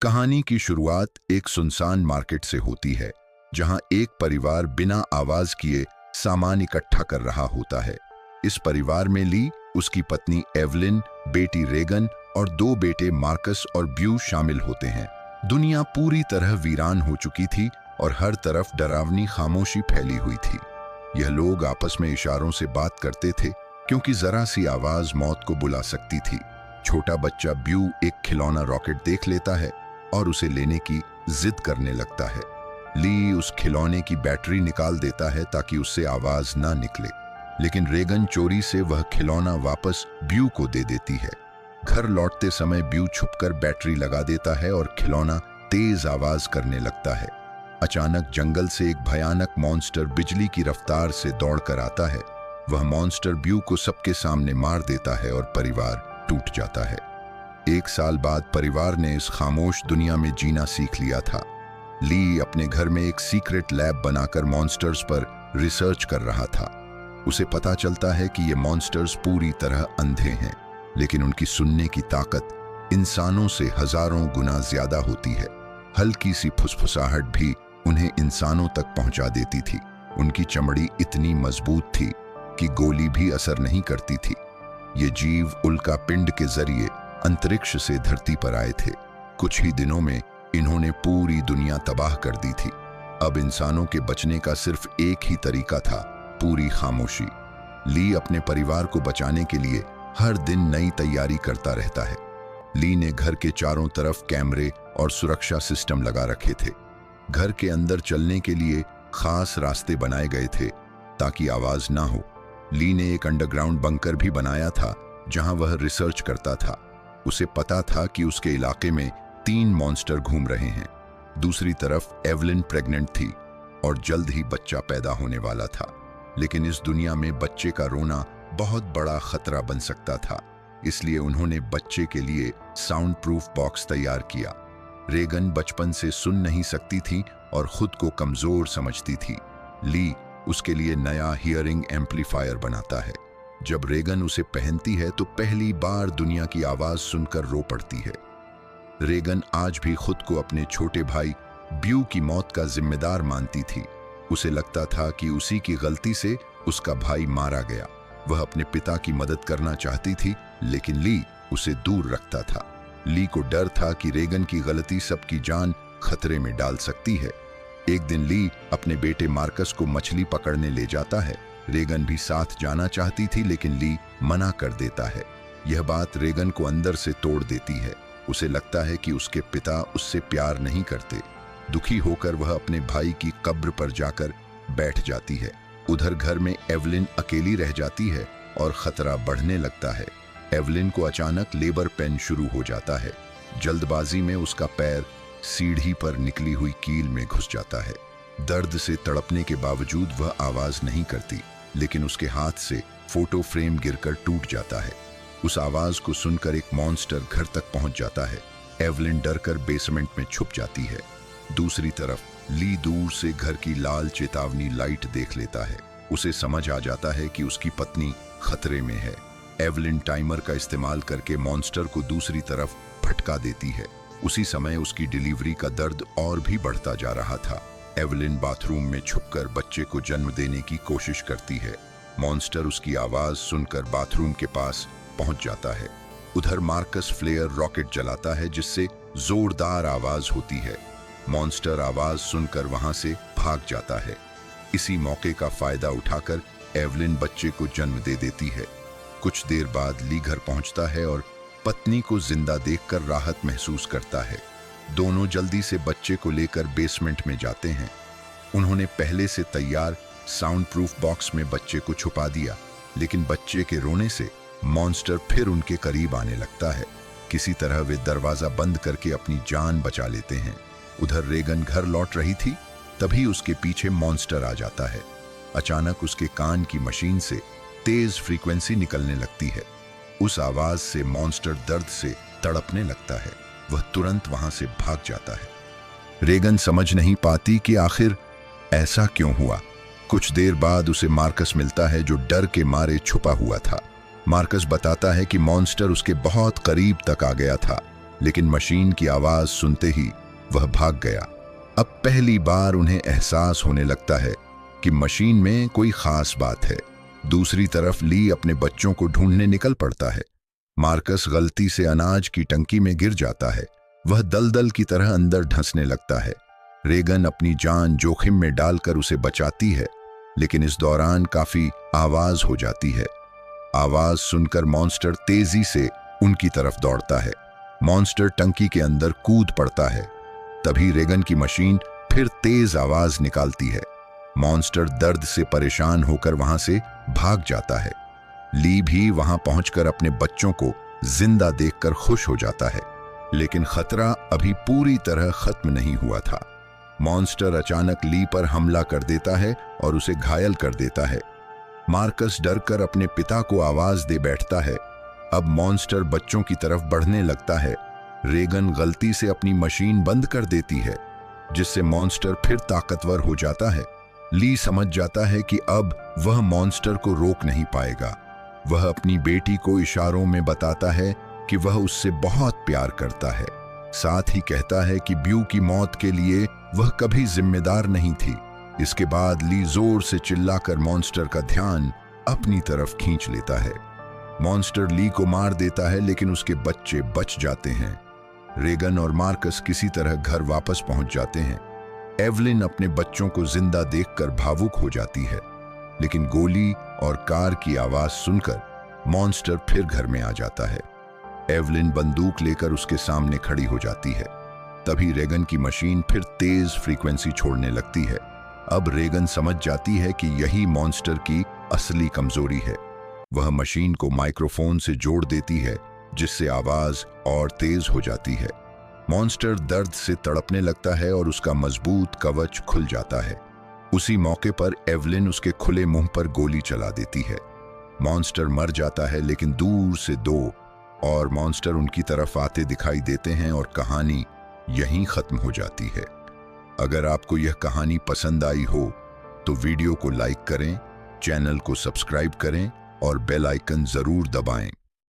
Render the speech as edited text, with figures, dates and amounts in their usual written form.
कहानी की शुरुआत एक सुनसान मार्केट से होती है, जहां एक परिवार बिना आवाज किए सामान इकट्ठा कर रहा होता है। इस परिवार में ली, उसकी पत्नी एवलिन, बेटी रेगन और दो बेटे मार्कस और ब्यू शामिल होते हैं। दुनिया पूरी तरह वीरान हो चुकी थी और हर तरफ डरावनी खामोशी फैली हुई थी। यह लोग आपस में इशारों से बात करते थे, क्योंकि जरा सी आवाज मौत को बुला सकती थी। छोटा बच्चा ब्यू एक खिलौना रॉकेट देख लेता है और उसे लेने की जिद करने लगता है। ली उस खिलौने की बैटरी निकाल देता है ताकि उससे आवाज ना निकले, लेकिन रेगन चोरी से वह खिलौना वापस ब्यू को दे देती है। घर लौटते समय ब्यू छुपकर बैटरी लगा देता है और खिलौना तेज आवाज करने लगता है। अचानक जंगल से एक भयानक मॉन्स्टर बिजली की रफ्तार से दौड़कर आता है। वह मॉन्स्टर ब्यू को सबके सामने मार देता है और परिवार टूट जाता है। 1 साल बाद परिवार ने इस खामोश दुनिया में जीना सीख लिया था। ली अपने घर में एक सीक्रेट लैब बनाकर मॉन्स्टर्स पर रिसर्च कर रहा था। उसे पता चलता है कि ये मॉन्स्टर्स पूरी तरह अंधे हैं, लेकिन उनकी सुनने की ताकत इंसानों से हजारों गुना ज्यादा होती है। हल्की सी फुसफुसाहट भी उन्हें इंसानों तक पहुंचा देती थी। उनकी चमड़ी इतनी मजबूत थी कि गोली भी असर नहीं करती थी। ये जीव उल्का पिंड के जरिए अंतरिक्ष से धरती पर आए थे। कुछ ही दिनों में इन्होंने पूरी दुनिया तबाह कर दी थी। अब इंसानों के बचने का सिर्फ एक ही तरीका था, पूरी खामोशी। ली अपने परिवार को बचाने के लिए हर दिन नई तैयारी करता रहता है। ली ने घर के चारों तरफ कैमरे और सुरक्षा सिस्टम लगा रखे थे। घर के अंदर चलने के लिए खास रास्ते बनाए गए थे ताकि आवाज ना हो। ली ने एक अंडरग्राउंड बंकर भी बनाया था जहां वह रिसर्च करता था। उसे पता था कि उसके इलाके में 3 मॉन्स्टर घूम रहे हैं। दूसरी तरफ एवलिन प्रेग्नेंट थी और जल्द ही बच्चा पैदा होने वाला था, लेकिन इस दुनिया में बच्चे का रोना बहुत बड़ा खतरा बन सकता था। इसलिए उन्होंने बच्चे के लिए साउंड प्रूफ बॉक्स तैयार किया। रेगन बचपन से सुन नहीं सकती थी और खुद को कमजोर समझती थी। ली उसके लिए नया हियरिंग एम्पलीफायर बनाता है। जब रेगन उसे पहनती है तो पहली बार दुनिया की आवाज सुनकर रो पड़ती है। रेगन आज भी खुद को अपने छोटे भाई ब्यू की मौत का जिम्मेदार मानती थी। उसे लगता था कि उसी की गलती से उसका भाई मारा गया। वह अपने पिता की मदद करना चाहती थी, लेकिन ली उसे दूर रखता था। ली को डर था कि रेगन की गलती सबकी जान खतरे में डाल सकती है। एक दिन ली अपने बेटे मार्कस को मछली पकड़ने ले जाता है। रेगन भी साथ जाना चाहती थी, लेकिन ली मना कर देता है। यह बात रेगन को अंदर से तोड़ देती है। उसे लगता है कि उसके पिता उससे प्यार नहीं करते। दुखी होकर वह अपने भाई की कब्र पर जाकर बैठ जाती है। उधर घर में एवलिन अकेली रह जाती है और खतरा बढ़ने लगता है। एवलिन को अचानक लेबर पेन शुरू हो जाता है। जल्दबाजी में उसका पैर सीढ़ी पर निकली हुई कील में घुस जाता है। दर्द से तड़पने के बावजूद वह आवाज नहीं करती, लेकिन उसके हाथ से फोटो फ्रेम गिरकर टूट जाता है। उस आवाज को सुनकर एक मॉन्स्टर घर तक पहुंच जाता है। एवलिन डरकर बेसमेंट में छुप जाती है। दूसरी तरफ ली दूर से घर की लाल चेतावनी लाइट देख लेता है। उसे समझ आ जाता है कि उसकी पत्नी खतरे में है। एवलिन टाइमर का इस्तेमाल करके मॉन्स्टर को दूसरी तरफ भटका देती है। उसी समय उसकी डिलीवरी का दर्द और भी बढ़ता जा रहा था। एवलिन बाथरूम में छुपकर बच्चे को जन्म देने की कोशिश करती है। मॉन्स्टर उसकी आवाज सुनकर बाथरूम के पास पहुंच जाता है। उधर मार्कस फ्लेयर रॉकेट जलाता है, जिससे जोरदार आवाज होती है। मॉन्स्टर आवाज सुनकर वहां से भाग जाता है। इसी मौके का फायदा उठाकर एवलिन बच्चे को जन्म दे देती है। कुछ देर बाद ली घर पहुंचता है और पत्नी को जिंदा देखकर राहत महसूस करता है। दोनों जल्दी से बच्चे को लेकर बेसमेंट में जाते हैं। उन्होंने पहले से तैयार साउंड प्रूफ बॉक्स में बच्चे को छुपा दिया, लेकिन बच्चे के रोने से मॉन्स्टर फिर उनके करीब आने लगता है। किसी तरह वे दरवाजा बंद करके अपनी जान बचा लेते हैं। उधर रेगन घर लौट रही थी, तभी उसके पीछे मॉन्स्टर आ जाता है। अचानक उसके कान की मशीन से तेज फ्रीक्वेंसी निकलने लगती है। उस आवाज से मॉन्स्टर दर्द से तड़पने लगता है। वह तुरंत वहां से भाग जाता है। रेगन समझ नहीं पाती कि आखिर ऐसा क्यों हुआ। कुछ देर बाद उसे मार्कस मिलता है, जो डर के मारे छुपा हुआ था। मार्कस बताता है कि मॉन्स्टर उसके बहुत करीब तक आ गया था, लेकिन मशीन की आवाज सुनते ही वह भाग गया। अब पहली बार उन्हें एहसास होने लगता है कि मशीन में कोई खास बात है। दूसरी तरफ ली अपने बच्चों को ढूंढने निकल पड़ता है। मार्कस गलती से अनाज की टंकी में गिर जाता है। वह दलदल की तरह अंदर धंसने लगता है। रेगन अपनी जान जोखिम में डालकर उसे बचाती है, लेकिन इस दौरान काफी आवाज हो जाती है। आवाज सुनकर मॉन्स्टर तेजी से उनकी तरफ दौड़ता है। मॉन्स्टर टंकी के अंदर कूद पड़ता है। तभी रेगन की मशीन फिर तेज आवाज निकालती है। मॉन्स्टर दर्द से परेशान होकर वहां से भाग जाता है। ली भी वहां पहुंचकर अपने बच्चों को जिंदा देखकर खुश हो जाता है, लेकिन खतरा अभी पूरी तरह खत्म नहीं हुआ था। मॉन्स्टर अचानक ली पर हमला कर देता है और उसे घायल कर देता है। मार्कस डरकर अपने पिता को आवाज दे बैठता है। अब मॉन्स्टर बच्चों की तरफ बढ़ने लगता है। रेगन गलती से अपनी मशीन बंद कर देती है, जिससे मॉन्स्टर फिर ताकतवर हो जाता है। ली समझ जाता है कि अब वह मॉन्स्टर को रोक नहीं पाएगा। वह अपनी बेटी को इशारों में बताता है कि वह उससे बहुत प्यार करता है। साथ ही कहता है कि ब्यू की मौत के लिए वह कभी जिम्मेदार नहीं थी। इसके बाद ली जोर से चिल्लाकर मॉन्स्टर का ध्यान अपनी तरफ खींच लेता है। मॉन्स्टर ली को मार देता है, लेकिन उसके बच्चे बच जाते हैं। रेगन और मार्कस किसी तरह घर वापस पहुंच जाते हैं। एवलिन अपने बच्चों को जिंदा देखकर भावुक हो जाती है, लेकिन गोली और कार की आवाज सुनकर मॉन्स्टर फिर घर में आ जाता है। एवलिन बंदूक लेकर उसके सामने खड़ी हो जाती है। तभी रेगन की मशीन फिर तेज फ्रीक्वेंसी छोड़ने लगती है। अब रेगन समझ जाती है कि यही मॉन्स्टर की असली कमजोरी है। वह मशीन को माइक्रोफोन से जोड़ देती है, जिससे आवाज और तेज हो जाती है। मॉन्स्टर दर्द से तड़पने लगता है और उसका मजबूत कवच खुल जाता है। उसी मौके पर एवलिन उसके खुले मुंह पर गोली चला देती है। मॉन्स्टर मर जाता है, लेकिन दूर से 2 और मॉन्स्टर उनकी तरफ आते दिखाई देते हैं और कहानी यहीं खत्म हो जाती है। अगर आपको यह कहानी पसंद आई हो तो वीडियो को लाइक करें, चैनल को सब्सक्राइब करें और बेल आइकन जरूर दबाएं।